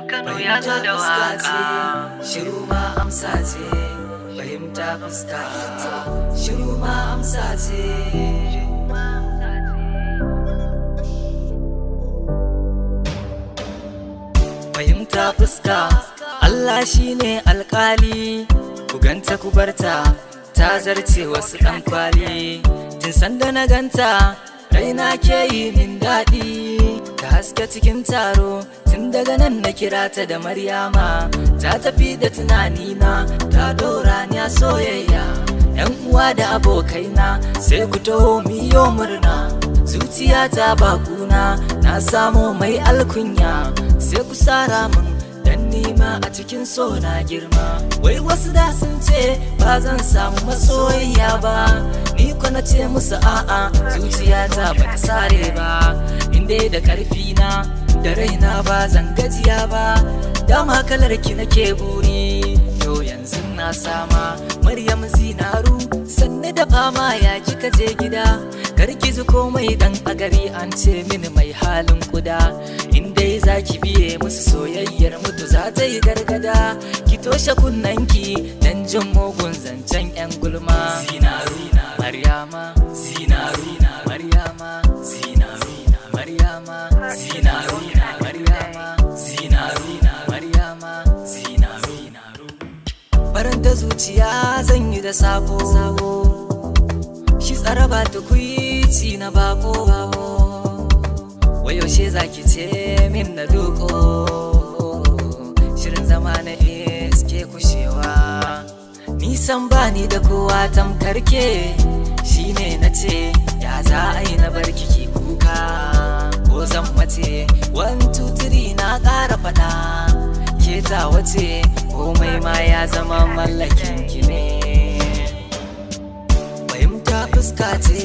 Kano ya zo da waka, shiru ma amsa ce. Fahimta fuska, shiru ma amsa ce. Fahimta fuska, Allah shine alkali. Ku ganta ku barta, ta zarce wasu ɗan kwali. Tun sanda na ganta, raina ke yi min daɗi. Ta haske cikin taro, tun daga nan na kira ta da Maryama. Ta tafi da tunanina, ta dora ni a soyayya. Yan uwa da abokaina, sai ku taho miyo murna. Zuciyata ba kuna, na samu mai alkunya. Sai ku sara min, dan nima a cikin so na girma. Wai wasu da sun ce ba zan samu masoyiya ba, ni ko na ce musu a'a, zuciyata ba ta sare ba. Inde da karfi na da raina ba zan gajiya ba, dama kalar ki nake buri. To yanzu na sama Maryam Zinaru, sanne da fama ya kika je gida. Karki ji komai dan a gari an ce mini mai halin kuda. In dai zaki biye musu soyayyar mutu za ta yi gargada. Ki toshe kunnanki dan jin mugun zancen yan gulma. Zinaru Maryama, Zinaru Maryama, Zinaru Maryama, Zinaru Maryama, Zinaru Maryama, Zinaru. Faranta zuciya zan yi da sabo, shi tsara ba tukwici na bako. Wayaushe zaki ce min na doko, shirin zama na iske kushewa. Nisan bani da kowa tamkarke, shine na ce ya za a yi na bar kiki kuka. Ko zan mace 1 2 3 na ƙara faɗa, ke ta wace komai ma ya zama mallakin ki ne. Fahimta fuska ce.